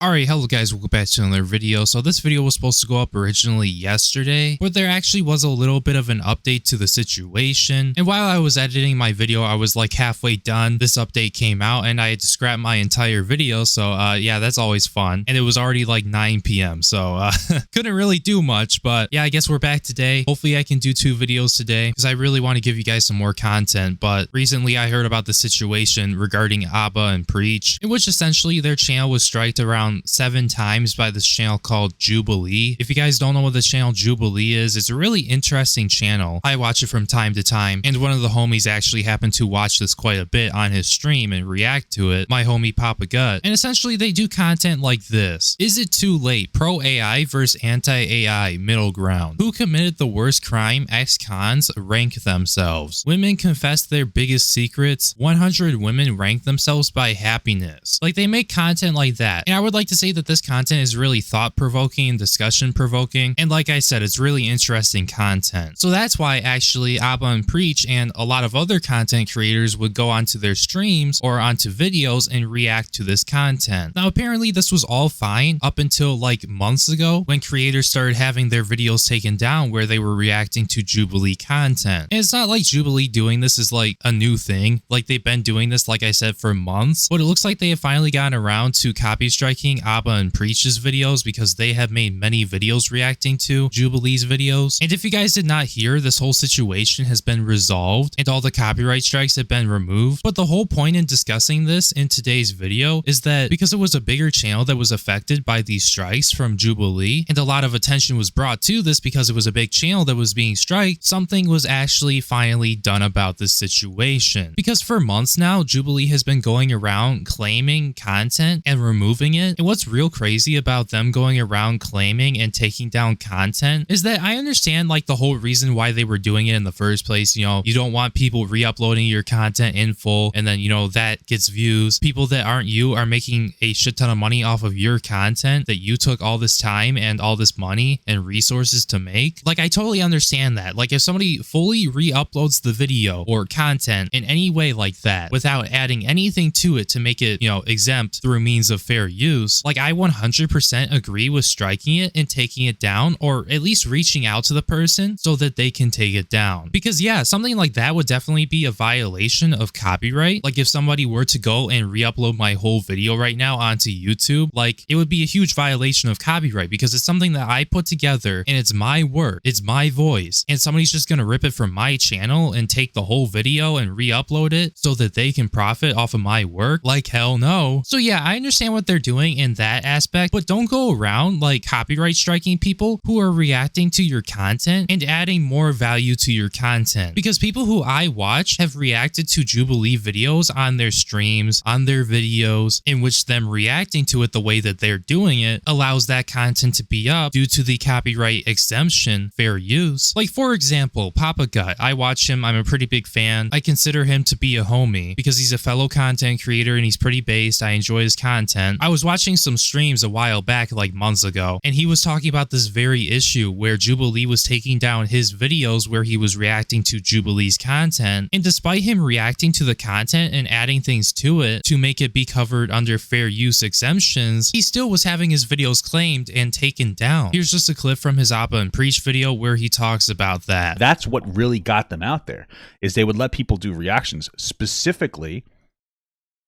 Alright, hello guys, welcome back to another video. So this video was supposed to go up originally yesterday, but there actually was a little bit of an update to the situation. And while I was editing my video, I was like halfway done. This update came out and I had to scrap my entire video. So yeah, that's always fun. And it was already like 9 p.m. So couldn't really do much, but yeah, I guess we're back today. Hopefully I can do 2 videos today because I really want to give you guys some more content. But recently I heard about the situation regarding Abba and Preach, in which essentially their channel was striked around 7 times by this channel called Jubilee. If you guys don't know what the channel Jubilee is, it's a really interesting channel. I watch it from time to time, and one of the homies actually happened to watch this quite a bit on his stream and react to it, my homie Papa Gut. And essentially they do content like this. Is it too late? Pro AI versus anti-AI, middle ground. Who committed the worst crime? Ex-cons rank themselves. Women confess their biggest secrets. 100 women rank themselves by happiness. Like, they make content like that. And I would like to say that this content is really thought-provoking and discussion-provoking, and like I said, it's really interesting content. So that's why actually Abba and Preach and a lot of other content creators would go onto their streams or onto videos and react to this content. Now apparently this was all fine up until like months ago when creators started having their videos taken down where they were reacting to Jubilee content. And it's not like Jubilee doing this is like a new thing. Like, they've been doing this, like I said, for months, but it looks like they have finally gotten around to copy striking Abba and Preach's videos because they have made many videos reacting to Jubilee's videos. And if you guys did not hear, this whole situation has been resolved and all the copyright strikes have been removed. But the whole point in discussing this in today's video is that because it was a bigger channel that was affected by these strikes from Jubilee, and a lot of attention was brought to this because it was a big channel that was being striked, something was actually finally done about this situation. Because for months now, Jubilee has been going around claiming content and removing it. And what's real crazy about them going around claiming and taking down content is that I understand like the whole reason why they were doing it in the first place. You know, you don't want people re-uploading your content in full and then, you know, that gets views. People that aren't you are making a shit ton of money off of your content that you took all this time and all this money and resources to make. Like, I totally understand that. Like, if somebody fully re-uploads the video or content in any way like that without adding anything to it to make it, you know, exempt through means of fair use, like, I 100% agree with striking it and taking it down, or at least reaching out to the person so that they can take it down. Because yeah, something like that would definitely be a violation of copyright. Like, if somebody were to go and re-upload my whole video right now onto YouTube, like, it would be a huge violation of copyright because it's something that I put together and it's my work, it's my voice, and somebody's just gonna rip it from my channel and take the whole video and re-upload it so that they can profit off of my work? Like, hell no. So yeah, I understand what they're doing in that aspect, but don't go around like copyright striking people who are reacting to your content and adding more value to your content. Because people who I watch have reacted to Jubilee videos on their streams, on their videos, in which them reacting to it the way that they're doing it allows that content to be up due to the copyright exemption fair use. Like, for example, Papa Gut, I watch him, I'm a pretty big fan. I consider him to be a homie because he's a fellow content creator and he's pretty based. I enjoy his content. I was watching some streams a while back, like months ago, and he was talking about this very issue where Jubilee was taking down his videos where he was reacting to Jubilee's content. And despite him reacting to the content and adding things to it to make it be covered under fair use exemptions, he still was having his videos claimed and taken down. Here's just a clip from his Abba and Preach video where he talks about that. That's what really got them out there, is they would let people do reactions, specifically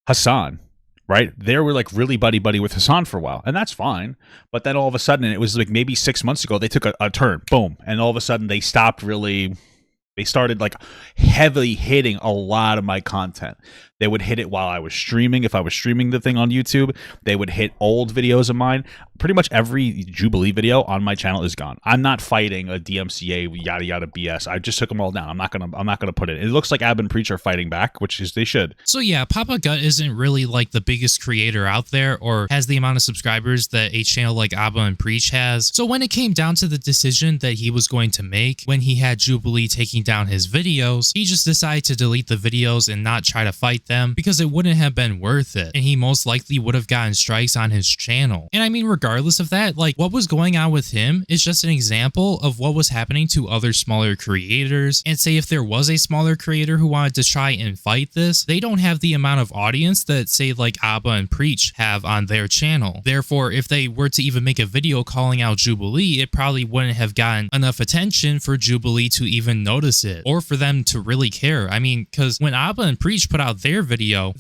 Hassan. Right? They were like really buddy-buddy with Hassan for a while, and that's fine. But then all of a sudden, it was like maybe 6 months ago, they took a turn, boom. And all of a sudden, they stopped really, they started like heavily hitting a lot of my content. They would hit it while I was streaming. If I was streaming the thing on YouTube, they would hit old videos of mine. Pretty much every Jubilee video on my channel is gone. I'm not fighting a DMCA yada yada BS. I just took them all down. I'm not gonna put it. It looks like Abba and Preach are fighting back, which is they should. So yeah, Papa Gut isn't really like the biggest creator out there or has the amount of subscribers that a channel like Abba and Preach has. So when it came down to the decision that he was going to make when he had Jubilee taking down his videos, he just decided to delete the videos and not try to fight them because it wouldn't have been worth it, and he most likely would have gotten strikes on his channel. And I mean, regardless of that, like what was going on with him is just an example of what was happening to other smaller creators. And say if there was a smaller creator who wanted to try and fight this, they don't have the amount of audience that say like Abba and Preach have on their channel. Therefore, if they were to even make a video calling out Jubilee, it probably wouldn't have gotten enough attention for Jubilee to even notice it or for them to really care. I mean, because when Abba and Preach put out their video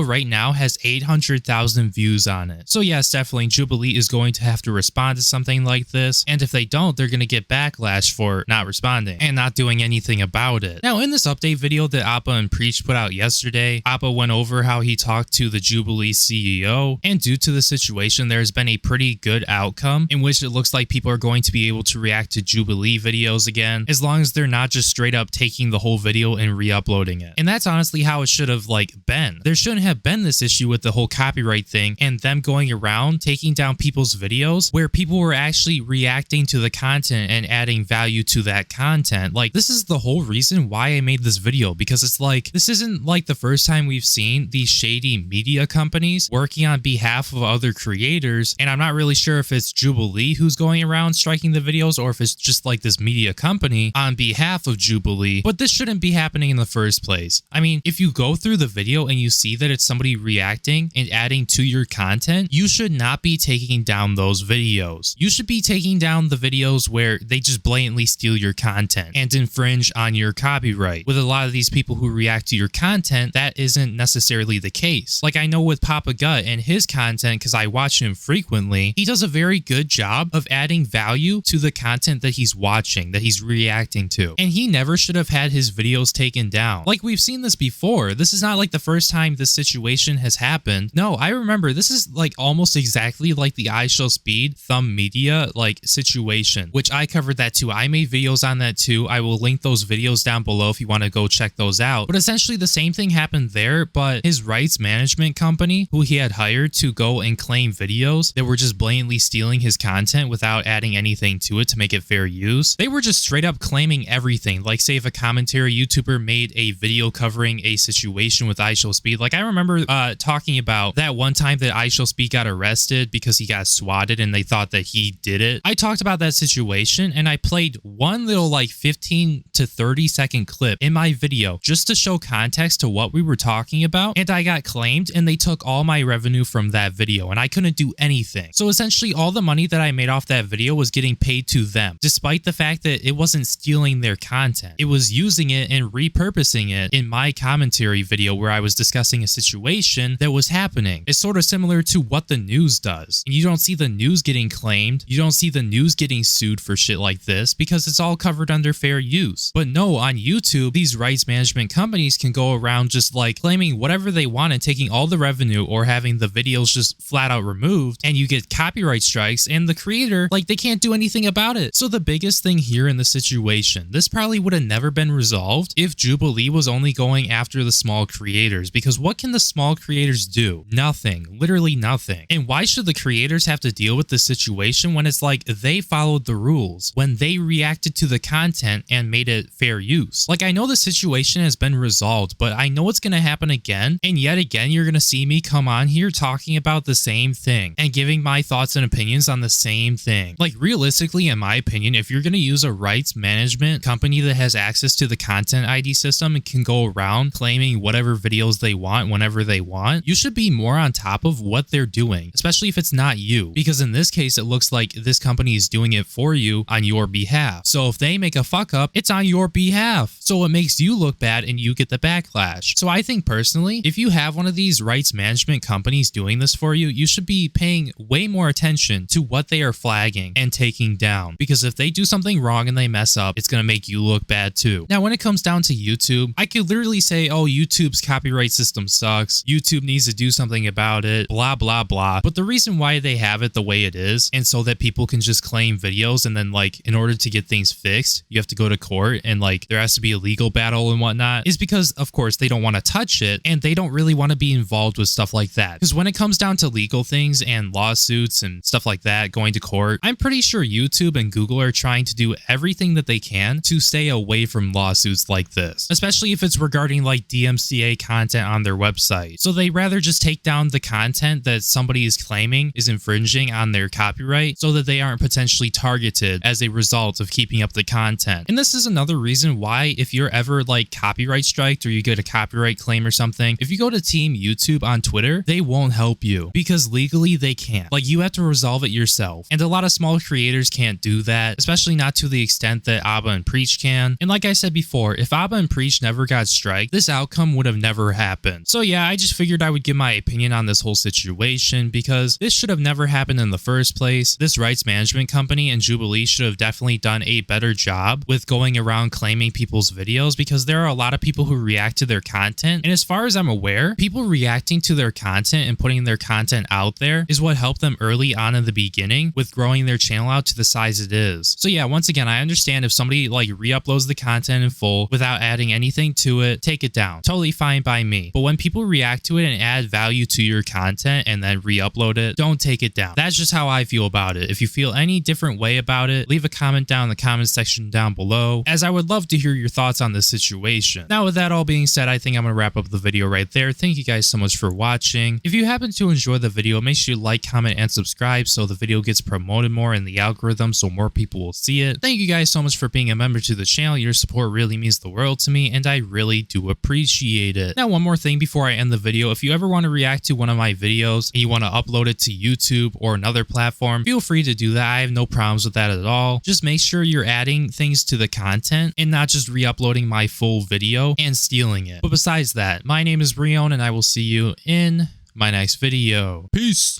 right now has 800,000 views on it. So yes, definitely Jubilee is going to have to respond to something like this, and if they don't, they're going to get backlash for not responding and not doing anything about it. Now, in this update video that Abba and Preach put out yesterday, Abba went over how he talked to the Jubilee CEO, and due to the situation, there's been a pretty good outcome in which it looks like people are going to be able to react to Jubilee videos again, as long as they're not just straight up taking the whole video and re-uploading it. And that's honestly how it should have like been. There shouldn't have been this issue with the whole copyright thing and them going around taking down people's videos where people were actually reacting to the content and adding value to that content. Like, this is the whole reason why I made this video, because it's like, this isn't like the first time we've seen these shady media companies working on behalf of other creators, and I'm not really sure if it's Jubilee who's going around striking the videos or if it's just like this media company on behalf of Jubilee, but this shouldn't be happening in the first place. I mean, if you go through the video and you see that it's somebody reacting and adding to your content, you should not be taking down those videos. You should be taking down the videos where they just blatantly steal your content and infringe on your copyright. With a lot of these people who react to your content, that isn't necessarily the case. Like I know with Papa Gut and his content, because I watch him frequently, he does a very good job of adding value to the content that he's watching, that he's reacting to. And he never should have had his videos taken down. Like we've seen this before. This is not like the first time this situation has happened. No, I remember this is like almost exactly like the IShowSpeed Thumb Media like situation, which I covered that too. I made videos on that too. I will link those videos down below if you want to go check those out. But essentially the same thing happened there, but his rights management company, who he had hired to go and claim videos that were just blatantly stealing his content without adding anything to it to make it fair use, they were just straight up claiming everything. Like say if a commentary YouTuber made a video covering a situation with IShowSpeed, like I remember talking about that one time that IShowSpeed got arrested because he got swatted and they thought that he did it. I talked about that situation and I played one little like 15 to 30 second clip in my video just to show context to what we were talking about, and I got claimed and they took all my revenue from that video and I couldn't do anything. So essentially all the money that I made off that video was getting paid to them, despite the fact that it wasn't stealing their content. It was using it and repurposing it in my commentary video where I was discussing a situation that was happening. It's sort of similar to what the news does. And you don't see the news getting claimed. You don't see the news getting sued for shit like this because it's all covered under fair use. But no, on YouTube, these rights management companies can go around just like claiming whatever they want and taking all the revenue or having the videos just flat out removed, and you get copyright strikes and the creator, like they can't do anything about it. So the biggest thing here in the situation, this probably would have never been resolved if Jubilee was only going after the small creators, because what can the small creators do? Nothing, literally nothing. And why should the creators have to deal with this situation when it's like they followed the rules, when they reacted to the content and made it fair use? Like I know the situation has been resolved, but I know it's going to happen again, and yet again you're going to see me come on here talking about the same thing and giving my thoughts and opinions on the same thing. Like realistically, in my opinion, if you're going to use a rights management company that has access to the content ID system and can go around claiming whatever videos they want whenever they want, you should be more on top of what they're doing, especially if it's not you, because in this case it looks like this company is doing it for you on your behalf. So if they make a fuck up, it's on your behalf, so it makes you look bad and you get the backlash. So I think personally, if you have one of these rights management companies doing this for you, you should be paying way more attention to what they are flagging and taking down, because if they do something wrong and they mess up, it's going to make you look bad too. Now when it comes down to YouTube, I could literally say, oh, YouTube's copyright system sucks, YouTube needs to do something about it, blah blah blah. But the reason why they have it the way it is, and so that people can just claim videos, and then like in order to get things fixed you have to go to court and like there has to be a legal battle and whatnot, is because of course they don't want to touch it and they don't really want to be involved with stuff like that. Because when it comes down to legal things and lawsuits and stuff like that, going to court, I'm pretty sure YouTube and Google are trying to do everything that they can to stay stay away from lawsuits like this, especially if it's regarding like DMCA content on their website. So they rather just take down the content that somebody is claiming is infringing on their copyright so that they aren't potentially targeted as a result of keeping up the content. And this is another reason why if you're ever like copyright striked or you get a copyright claim or something, if you go to Team YouTube on Twitter, they won't help you because legally they can't. Like you have to resolve it yourself. And a lot of small creators can't do that, especially not to the extent that Abba and Preach can. And like I said before, if Abba and Preach never got striked, this outcome would have never happened. So yeah, I just figured I would give my opinion on this whole situation because this should have never happened in the first place. This rights management company and Jubilee should have definitely done a better job with going around claiming people's videos because there are a lot of people who react to their content. And as far as I'm aware, people reacting to their content and putting their content out there is what helped them early on in the beginning with growing their channel out to the size it is. So yeah, once again, I understand if somebody like re-uploads the content in full without adding anything to it, take it down. Totally fine by me. But when people react to it and add value to your content and then re-upload it, don't take it down. That's just how I feel about it. If you feel any different way about it, leave a comment down in the comment section down below, as I would love to hear your thoughts on this situation. Now with that all being said, I think I'm going to wrap up the video right there. Thank you guys so much for watching. If you happen to enjoy the video, make sure you like, comment, and subscribe so the video gets promoted more in the algorithm so more people will see it. Thank you guys so much for being a member to the channel. Your support really means the world to me and I really do appreciate it. Now one more thing before I end the video, if you ever want to react to one of my videos and you want to upload it to YouTube or another platform, feel free to do that. I have no problems with that at all. Just make sure you're adding things to the content and not just re-uploading my full video and stealing it. But besides that, my name is Breone and I will see you in my next video. Peace.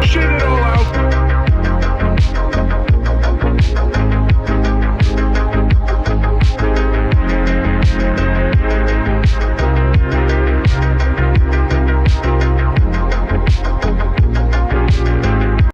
Shit it